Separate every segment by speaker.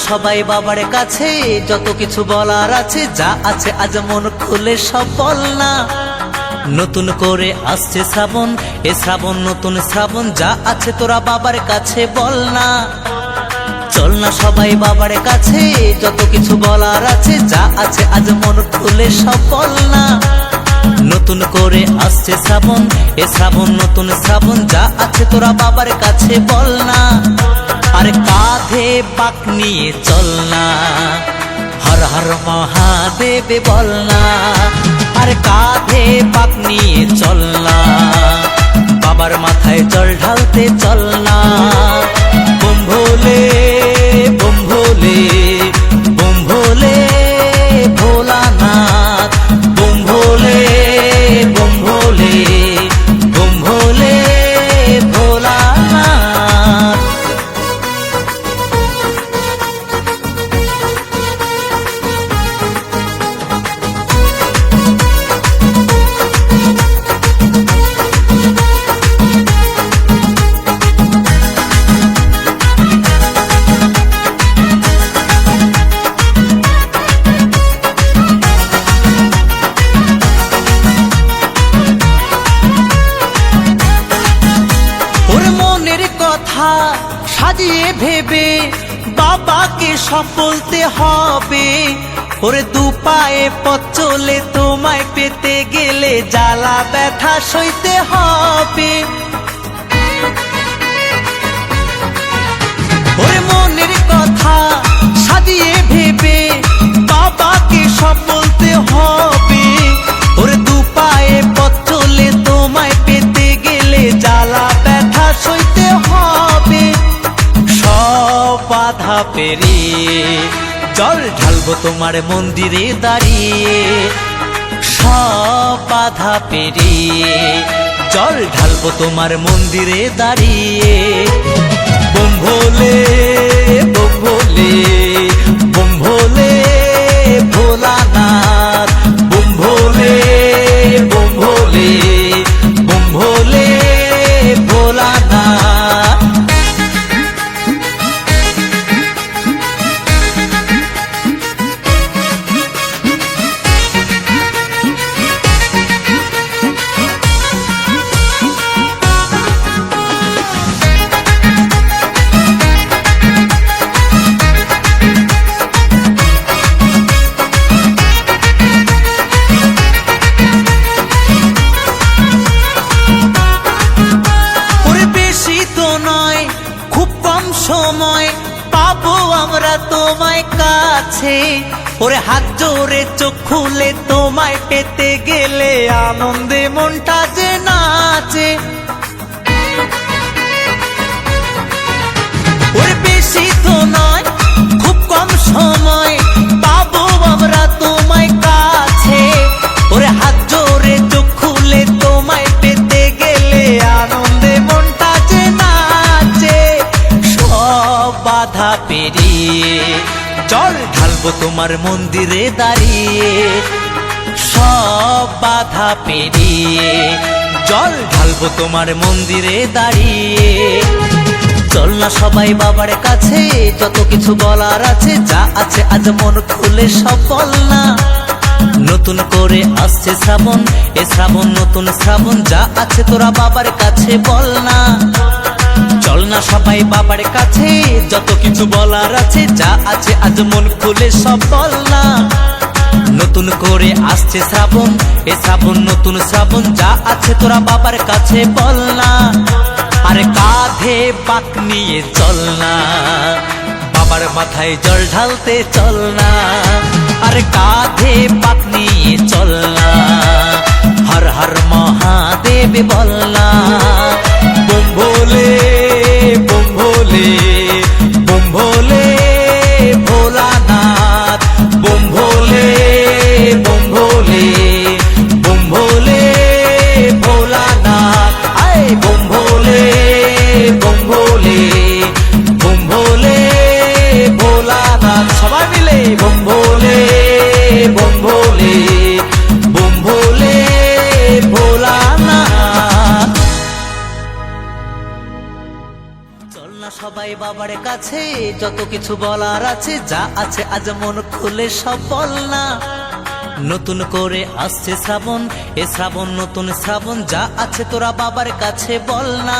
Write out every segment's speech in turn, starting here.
Speaker 1: সবাই বাবার কাছে, যত কিছু বলার আছে, যা আছে আজ মন খুলে সব বল না। নতুন করে আসছে শ্রাবণ, এ শ্রাবণ নতুন শ্রাবণ, যা আছে তোরা বাবার কাছে বল না। চল না সবাই বাবার কাছে, যত কিছু বলার আছে, যা আছে আজ মন খুলে সব বল না। নতুন করে আসছে শ্রাবণ, এ শ্রাবণ নতুন শ্রাবণ, যা আছে তোরা বাবার কাছে বল না। আরে কাঁধে পাক নিয়ে চল না, হর হর মহাদেব বল না। আরে কাঁধে পাক নিয়ে চল না, বাবার মাথায় জল ঢালতে চল না। বুম ভোলে বুম ভোলে বুম ভোলে ভোলানাথ, বুম ভোলে বুম ভোলে বুম ভোলে ভোলানাথ। সাজিয়ে ভেবে বাবাকে সব বলতে হবে। ওরে দু পায়ে পথ চলে তোমায় পেতে গেলে জ্বালা ব্যথা সইতে হবে। ওরে মনের কথা সাজিয়ে ভেবে বাবাকে সব বলতে হবে। ওরে দু পায়ে পথ চলে তোমায় পেতে গেলে জ্বালা ব্যথা সইতে হবে। সব বাধা পেরিয়ে জল ঢালবো তোমার মন্দিরে দাঁড়িয়ে। সব বাধা পেরিয়ে জল ঢালবো তোমার মন্দিরে দাঁড়িয়ে। বুম ভোলে বুম ভোলে বুম ভোলে ভোলানাথ, বুম ভোলে বুম ভোলে বুম ভোলে ভোলানাথ। সময় পাবো আমরা তোমায় কাছে। ওরে হাত জোরে চোখ খুলে তোমায় পেতে গেলে আনন্দে মনটা যে নাচে। ওরে বেশি তো নয় খুব কম সময় পাবো আমরা তোমায় কাছে। ওরে হাত জোরে চোখ খুলে তোমায় পেতে গেলে আনন্দে মনটা যে নাচে। বাধা পেরিয়ে জল ঢালবো তোমার মন্দিরে দাঁড়িয়ে। সব বাধা পেরিয়ে জল ঢালবো তোমার মন্দিরে দাঁড়িয়ে। চল না সবাই বাবার কাছে, যত কিছু বলার আছে, যা আছে আজ মন খুলে সব বল না। নতুন করে আসছে শ্রাবণ, এ শ্রাবণ নতুন শ্রাবণ, যা আছে তোরা বাবার কাছে বল না। চল না সবাই বাবার কাছে, যত কিছু বলার আছে, যা আছে আজ মন খুলে সব বল না। নতুন করে আসছে শ্রাবণ, এ শ্রাবণ নতুন শ্রাবণ, যা আছে তোরা বাবার কাছে বল না। আরে কাঁধে পাক নিয়ে চল না, বাবার মাথায় জল ঢালতে চল না। আরে কাঁধে পাক নিয়ে চল না, হর হর মহাদেব বল না। বুম ভোলে বুম ভোলে বুম ভোলে ভোলানাথ, বুম ভোলে বুম ভোলে বুম ভোলে ভোলানাথ। আয় বুম ভোলে বুম ভোলে বুম ভোলে ভোলানাথ। সবাই মিলে বুম ভোলে বুম ভোলে বুম ভোলে ভোলানাথ। সবাই বাবার কাছে, যত কিছু বলার আছে, যা আছে আজ মন খুলে সব বল না। নতুন করে আসছে শ্রাবণ, এ শ্রাবণ নতুন শ্রাবণ, যা আছে তোরা বাবার কাছে বল না।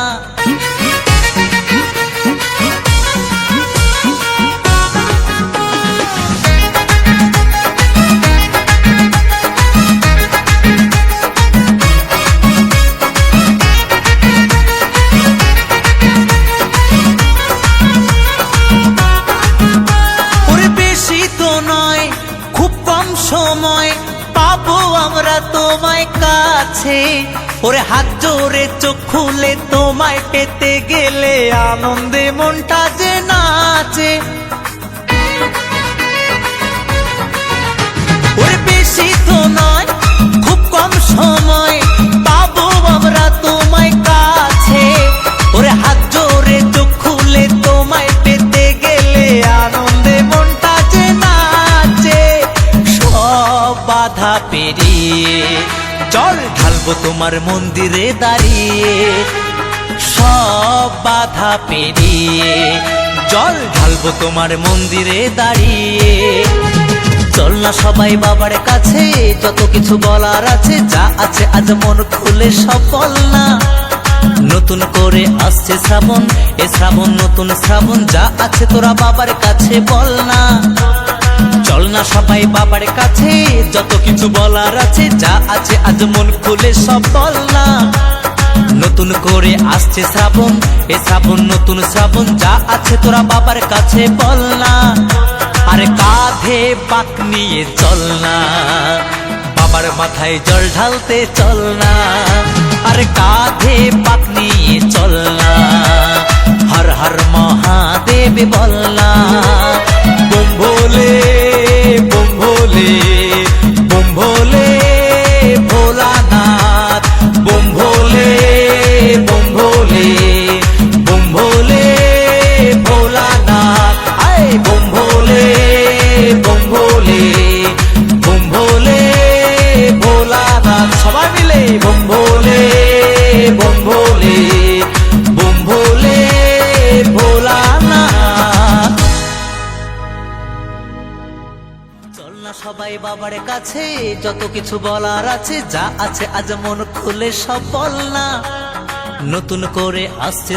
Speaker 1: সময় পাবো আমরা তোমায় কাছে, ওরে হাত জোরে চোখ খুলে তোমায় পেতে গেলে আনন্দে মনটা যে নাচে। ওরে বেশি তো নয় খুব কম সময় পাবো আমরা তোমায় কাছে, ওরে হাত জোরে চোখ খুলে তোমায় পেতে গেলে আনন্দে মনটা যে নাচে। বাধা পেরিয়ে জল ঢালবো তোমার মন্দিরে দাঁড়িয়ে, সব বাধা পেরিয়ে জল ঢালবো তোমার মন্দিরে দাঁড়িয়ে। চল না সবাই বাবার কাছে, যত কিছু বলার আছে, যা আছে আজ মন খুলে সব বল না। নতুন করে আসছে শ্রাবণ, এ শ্রাবণ নতুন শ্রাবণ, যা আছে তোরা বাবার কাছে বল না। চল না সবাই বাবার কাছে, যত কিছু বলার আছে, যা আছে আজ মন খুলে সব বল না। নতুন করে আসছে শ্রাবণ, এ শ্রাবণ নতুন শ্রাবণ, যা আছে তোরা বাবার কাছে বল না। আরে কাঁধে পাক নিয়ে চল না, বাবার মাথায় জল ঢালতে চল না। আরে কাঁধে পাক নিয়ে চল না, হর হর মহাদেব বল না। বোম ভোলে বোম ভোলে বোম ভোলে ভোলানাথ, বোম ভোলে বোম ভোলে বোম ভোলে ভোলানাথ, আয় বোম ভোলে বোম ভোলে বোম ভোলে ভোলানাথ। সবাই মিলে বোম ভোলে বোম ভোলে বোম ভোলে ভোলানাথ। চল না সবাই বাবার কাছে, যত কিছু বলার আছে, যা আছে আজ মন খুলে সব বল না। নতুন করে আসছে